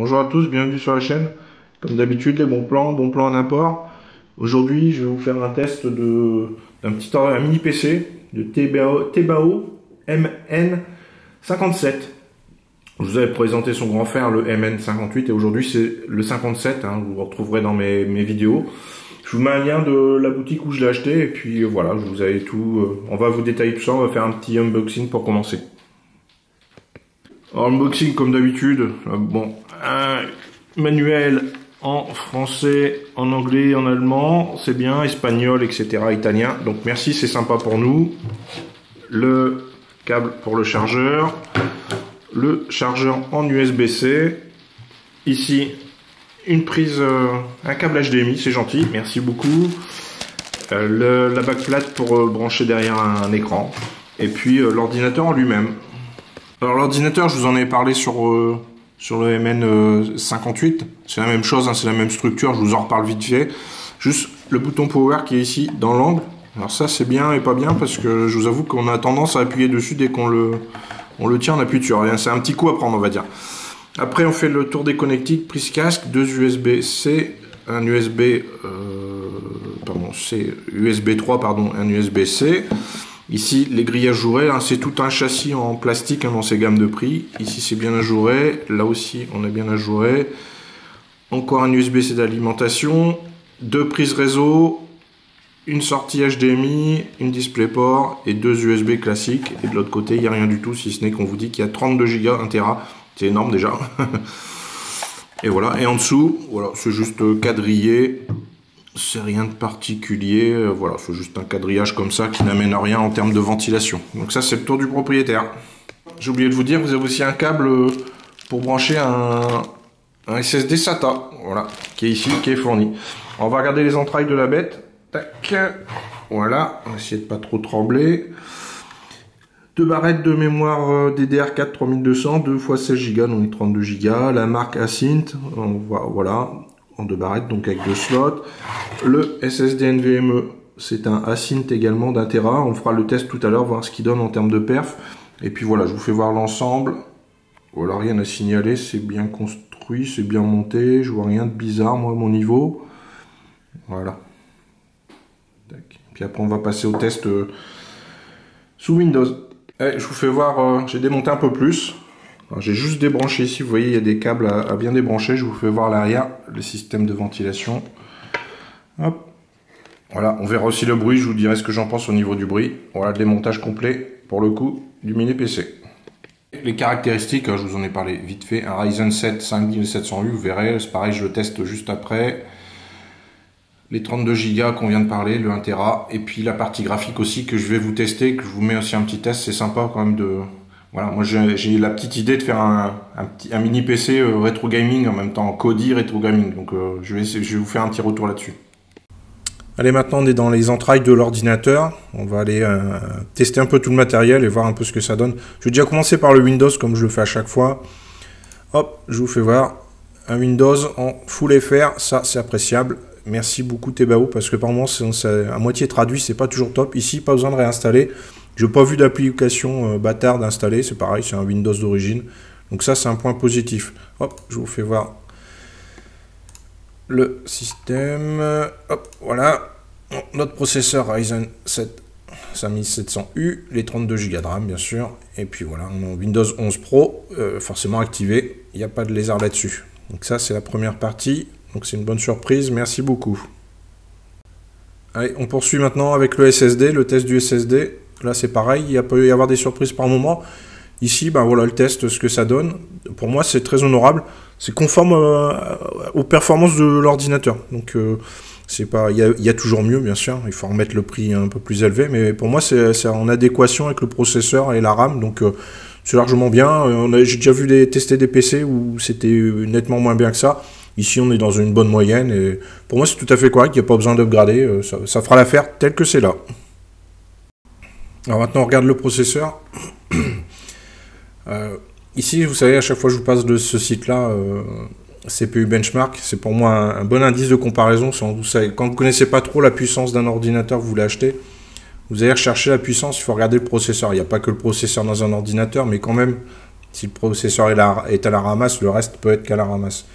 Bonjour à tous, bienvenue sur la chaîne. Comme d'habitude, les bons plans en import. Aujourd'hui, je vais vous faire un test d'un mini PC de Tebao MN57. Je vous avais présenté son grand frère, le MN58, et aujourd'hui c'est le 57, vous le retrouverez dans mes vidéos. Je vous mets un lien de la boutique où je l'ai acheté, et puis voilà, je vous avais tout. On va vous détailler tout ça, on va faire un petit unboxing pour commencer. Alors, unboxing comme d'habitude, bon, un manuel en français, en anglais, en allemand, c'est bien, espagnol, etc., italien. Donc merci, c'est sympa pour nous. Le câble pour le chargeur en USB-C. Ici, une prise, un câble HDMI, c'est gentil, merci beaucoup. La backplate pour brancher derrière un écran. Et puis l'ordinateur en lui-même. Alors l'ordinateur, je vous en ai parlé sur le MN58. C'est la même chose, c'est la même structure, je vous en reparle vite fait. Juste le bouton power qui est ici dans l'angle. Alors ça c'est bien et pas bien parce que je vous avoue qu'on a tendance à appuyer dessus dès qu'on le tient, on appuie dessus. C'est un petit coup à prendre, on va dire. Après on fait le tour des connectiques, prise casque, deux USB-C, un USB USB 3 pardon, un USB-C. Ici, les grillages ajourés, c'est tout un châssis en plastique dans ces gammes de prix. Ici, c'est bien ajouré. Là aussi, on est bien ajouré. Encore un USB-C d'alimentation. Deux prises réseau. Une sortie HDMI. Une DisplayPort. Et deux USB classiques. Et de l'autre côté, il n'y a rien du tout, si ce n'est qu'on vous dit qu'il y a 32 Go, 1 Tera. C'est énorme déjà. Et voilà. Et en dessous, voilà, c'est juste quadrillé. C'est rien de particulier, voilà, c'est juste un quadrillage comme ça qui n'amène rien en termes de ventilation. Donc ça c'est le tour du propriétaire. J'ai oublié de vous dire, vous avez aussi un câble pour brancher un SSD SATA, voilà, qui est ici, qui est fourni. On va regarder les entrailles de la bête. Tac, voilà, on va essayer de pas trop trembler. Deux barrettes de mémoire DDR4 3200, 2 x 16 Go, donc 32 Go. La marque Asynth, on voit, voilà. En deux barrettes, donc avec deux slots. Le SSD NVMe, c'est un Asynth également d'1 Tera. On fera le test tout à l'heure, voir ce qu'il donne en termes de perf. Et puis voilà, je vous fais voir l'ensemble. Voilà, rien à signaler, c'est bien construit, c'est bien monté. Je vois rien de bizarre, moi, à mon niveau. Voilà. Tac. Puis après, on va passer au test sous Windows. Allez, je vous fais voir, j'ai démonté un peu plus. J'ai juste débranché ici, vous voyez, il y a des câbles à bien débrancher. Je vous fais voir l'arrière, le système de ventilation. Hop. Voilà, on verra aussi le bruit, je vous dirai ce que j'en pense au niveau du bruit. Voilà, démontage complet, pour le coup, du mini PC. Les caractéristiques, je vous en ai parlé vite fait. Un Ryzen 7 5700U, vous verrez, c'est pareil, je le teste juste après. Les 32 Go qu'on vient de parler, le 1 Tera. Et puis la partie graphique aussi que je vais vous tester, que je vous mets aussi un petit test, c'est sympa quand même de... Voilà, moi j'ai la petite idée de faire un mini PC rétro gaming en même temps, Kodi rétro gaming. Donc je vais vous faire un petit retour là-dessus. Allez, maintenant on est dans les entrailles de l'ordinateur. On va aller tester un peu tout le matériel et voir un peu ce que ça donne. Je vais déjà commencer par le Windows comme je le fais à chaque fois. Hop, je vous fais voir. Un Windows en Full FR, ça c'est appréciable. Merci beaucoup Tebao parce que par moment c'est à moitié traduit, c'est pas toujours top. Ici, pas besoin de réinstaller. Je n'ai pas vu d'application bâtarde installée, c'est pareil, c'est un Windows d'origine. Donc ça, c'est un point positif. Hop, je vous fais voir le système. Hop, voilà. Notre processeur Ryzen 7 5700U, les 32 Go de RAM, bien sûr. Et puis voilà, on a Windows 11 Pro, forcément activé. Il n'y a pas de lézard là-dessus. Donc ça, c'est la première partie. Donc c'est une bonne surprise, merci beaucoup. Allez, on poursuit maintenant avec le SSD, le test du SSD. Là, c'est pareil, il peut y avoir des surprises par moment. Ici, ben voilà le test, ce que ça donne. Pour moi, c'est très honorable. C'est conforme aux performances de l'ordinateur. Donc, c'est pas, il y a toujours mieux, bien sûr. Il faut remettre le prix un peu plus élevé. Mais pour moi, c'est en adéquation avec le processeur et la RAM. Donc, c'est largement bien. J'ai déjà vu tester des PC où c'était nettement moins bien que ça. Ici, on est dans une bonne moyenne. Et pour moi, c'est tout à fait correct. Il n'y a pas besoin d'upgrader. Ça fera l'affaire tel que c'est là. Alors maintenant on regarde le processeur. Ici vous savez à chaque fois je vous passe de ce site là CPU Benchmark, c'est pour moi un bon indice de comparaison. Quand vous ne connaissez pas trop la puissance d'un ordinateur que vous voulez acheter, vous allez rechercher la puissance, il faut regarder le processeur. Il n'y a pas que le processeur dans un ordinateur, mais quand même Si le processeur est à la ramasse, le reste peut être qu'à la ramasse.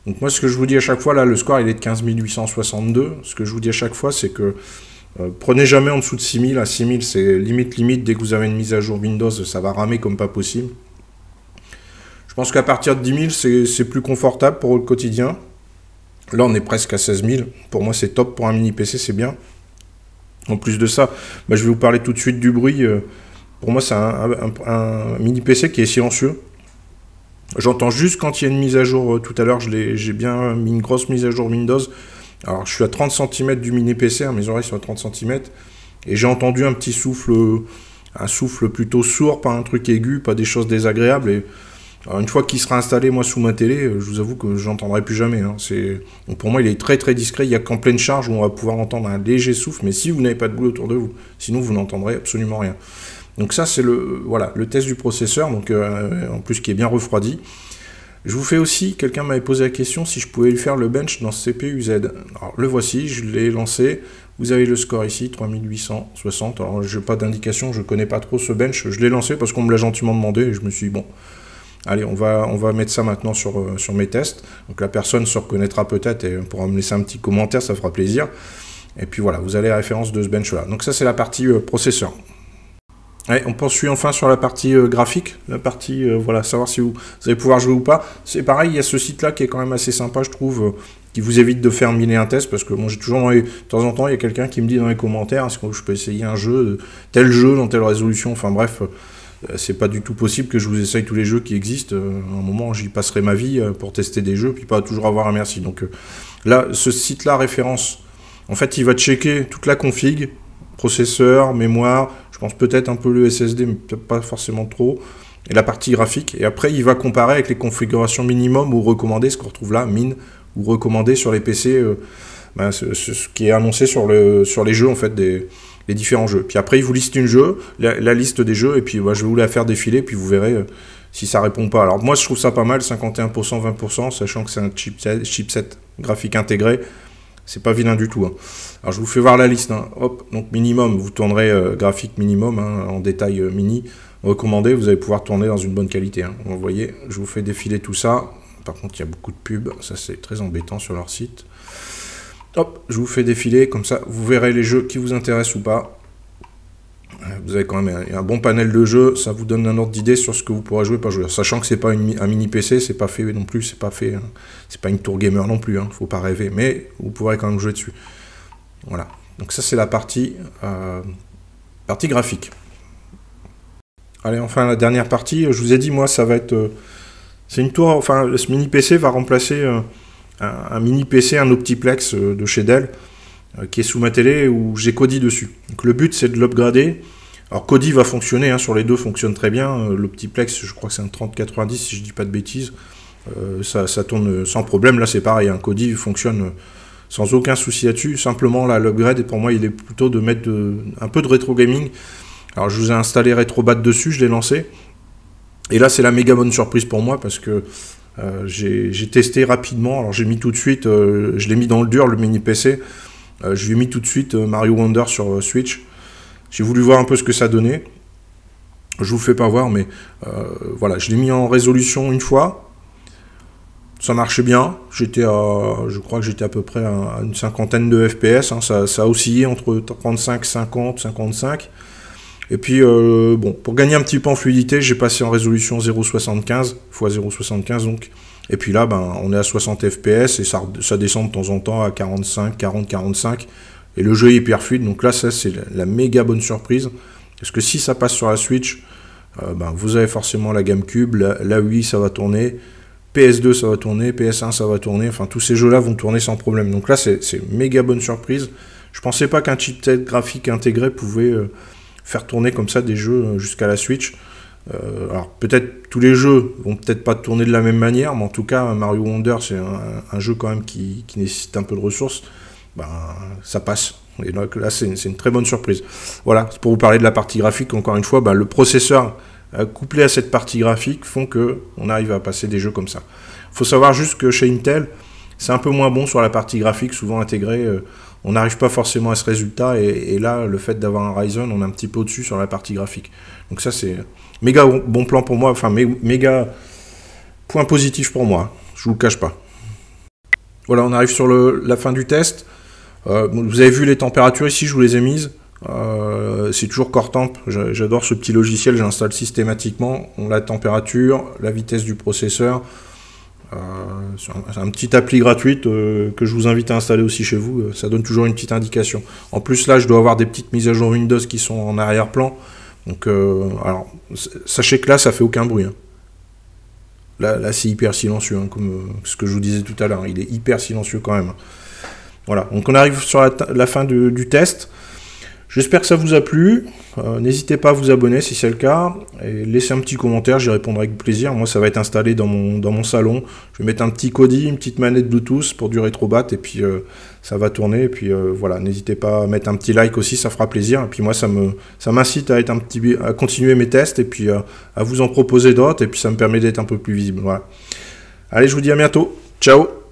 Donc moi, ce que je vous dis à chaque fois, là, le score, il est de 15 862. Ce que je vous dis à chaque fois, c'est que prenez jamais en dessous de 6000. À 6000, c'est limite. Dès que vous avez une mise à jour Windows, ça va ramer comme pas possible. Je pense qu'à partir de 10 000, c'est plus confortable pour le quotidien. Là, on est presque à 16 000. Pour moi, c'est top. Pour un mini PC, c'est bien. En plus de ça, je vais vous parler tout de suite du bruit. Pour moi, c'est un mini PC qui est silencieux. J'entends juste quand il y a une mise à jour. Tout à l'heure, j'ai bien mis une grosse mise à jour Windows. Alors, je suis à 30 cm du mini PC. Hein, mes oreilles sont à 30 cm. Et j'ai entendu un petit souffle, un souffle plutôt sourd, pas un truc aigu, pas des choses désagréables. Et alors, une fois qu'il sera installé, moi, sous ma télé, je vous avoue que je n'entendrai plus jamais. Hein. Donc, pour moi, il est très très discret. Il n'y a qu'en pleine charge où on va pouvoir entendre un léger souffle. Mais si vous n'avez pas de bruit autour de vous, sinon vous n'entendrez absolument rien. Donc ça, c'est le test du processeur, donc en plus qui est bien refroidi. Je vous fais aussi, quelqu'un m'avait posé la question si je pouvais lui faire le bench dans CPU-Z. Alors le voici, je l'ai lancé. Vous avez le score ici, 3860. Alors je n'ai pas d'indication, je ne connais pas trop ce bench. Je l'ai lancé parce qu'on me l'a gentiment demandé et je me suis dit, bon, allez, on va mettre ça maintenant sur mes tests. Donc la personne se reconnaîtra peut-être et pourra me laisser un petit commentaire, ça fera plaisir. Et puis voilà, vous avez la référence de ce bench-là. Donc ça, c'est la partie processeur. Allez, on poursuit enfin sur la partie graphique, la partie, savoir si vous allez pouvoir jouer ou pas. C'est pareil, il y a ce site-là qui est quand même assez sympa, je trouve, qui vous évite de faire 1001 tests, parce que moi, j'ai toujours, de temps en temps, il y a quelqu'un qui me dit dans les commentaires, est-ce que je peux essayer un jeu, tel jeu, dans telle résolution, enfin bref, c'est pas du tout possible que je vous essaye tous les jeux qui existent. À un moment, j'y passerai ma vie pour tester des jeux, puis pas toujours avoir un merci. Donc là, ce site-là, référence, en fait, il va checker toute la config, processeur, mémoire, je pense peut-être un peu le SSD, mais peut-être pas forcément trop, et la partie graphique. Et après, il va comparer avec les configurations minimum ou recommandées, ce qu'on retrouve là, min, ou recommandé sur les PC, ce qui est annoncé sur les jeux, en fait, les différents jeux. Puis après, il vous liste la liste des jeux, et puis je vais vous la faire défiler, puis vous verrez si ça répond pas. Alors moi, je trouve ça pas mal, 51%, 20%, sachant que c'est un chipset graphique intégré. C'est pas vilain du tout. Hein. Alors je vous fais voir la liste. Hein. Hop, donc minimum, vous tournerez graphique minimum, en détail mini. Recommandé, vous allez pouvoir tourner dans une bonne qualité. Hein. Vous voyez, je vous fais défiler tout ça. Par contre, il y a beaucoup de pubs. Ça, c'est très embêtant sur leur site. Hop, je vous fais défiler. Comme ça, vous verrez les jeux qui vous intéressent ou pas. Vous avez quand même un bon panel de jeux. Ça vous donne un ordre d'idée sur ce que vous pourrez jouer, pas jouer. Sachant que c'est pas un mini PC, c'est pas fait non plus. C'est pas une tour gamer non plus. Hein, faut pas rêver. Mais vous pourrez quand même jouer dessus. Voilà. Donc ça, c'est la partie graphique. Allez, enfin, la dernière partie. Je vous ai dit, moi, ça va être... c'est une tour... Enfin, ce mini PC va remplacer un mini PC, un Optiplex de chez Dell, qui est sous ma télé, où j'ai Kodi dessus. Donc le but, c'est de l'upgrader. Alors Kodi va fonctionner, hein, sur les deux, fonctionne très bien. L'Optiplex, je crois que c'est un 3090, si je dis pas de bêtises. Ça tourne sans problème. Là, c'est pareil. Hein, Kodi fonctionne... sans aucun souci là-dessus. Simplement, là, l'upgrade, pour moi, il est plutôt de mettre un peu de rétro gaming. Alors, je vous ai installé Retrobat dessus, je l'ai lancé. Et là, c'est la méga bonne surprise pour moi, parce que j'ai testé rapidement. Alors, j'ai mis tout de suite, je l'ai mis dans le dur, le mini PC. Je lui ai mis tout de suite Mario Wonder sur Switch. J'ai voulu voir un peu ce que ça donnait. Je vous fais pas voir, mais voilà, je l'ai mis en résolution une fois. Ça marchait bien, je crois que j'étais à peu près à une cinquantaine de FPS, hein. Ça a oscillé entre 35, 50, 55. Et puis, bon, pour gagner un petit peu en fluidité, j'ai passé en résolution 0,75 x 0,75 donc. Et puis là, on est à 60 FPS et ça descend de temps en temps à 45, 40, 45. Et le jeu est hyper fluide, donc là, ça, c'est la méga bonne surprise. Parce que si ça passe sur la Switch, vous avez forcément la GameCube, la Wii, ça va tourner. PS2 ça va tourner, PS1 ça va tourner, enfin tous ces jeux-là vont tourner sans problème. Donc là c'est une méga bonne surprise. Je pensais pas qu'un chipset graphique intégré pouvait faire tourner comme ça des jeux jusqu'à la Switch. Alors peut-être tous les jeux vont peut-être pas tourner de la même manière, mais en tout cas Mario Wonder c'est un jeu quand même qui nécessite un peu de ressources. Ça passe. Et donc là c'est une très bonne surprise. Voilà, c'est pour vous parler de la partie graphique, encore une fois, le processeur couplé à cette partie graphique font que on arrive à passer des jeux comme ça. Il faut savoir juste que chez Intel, C'est un peu moins bon sur la partie graphique, souvent intégrée. On n'arrive pas forcément à ce résultat, et là, le fait d'avoir un Ryzen, on est un petit peu au-dessus sur la partie graphique. Donc ça, c'est méga bon plan pour moi, enfin méga point positif pour moi, je vous le cache pas. Voilà, on arrive sur la fin du test. Vous avez vu les températures ici, je vous les ai mises. C'est toujours CoreTemp, j'adore ce petit logiciel, j'installe systématiquement la température, la vitesse du processeur. C'est un petit appli gratuite que je vous invite à installer aussi chez vous, ça donne toujours une petite indication. En plus là, je dois avoir des petites mises à jour Windows qui sont en arrière-plan, donc alors sachez que là, ça fait aucun bruit. Hein. Là c'est hyper silencieux, hein, comme ce que je vous disais tout à l'heure, il est hyper silencieux quand même. Voilà, donc on arrive sur la fin du test. J'espère que ça vous a plu. N'hésitez pas à vous abonner si c'est le cas. Et laissez un petit commentaire, j'y répondrai avec plaisir. Moi, ça va être installé dans mon salon. Je vais mettre un petit Kodi, une petite manette Bluetooth pour du rétrobat. Et puis, ça va tourner. Et puis, voilà, n'hésitez pas à mettre un petit like aussi, ça fera plaisir. Et puis, moi, ça m'incite à continuer mes tests et puis à vous en proposer d'autres. Et puis, ça me permet d'être un peu plus visible. Voilà. Allez, je vous dis à bientôt. Ciao!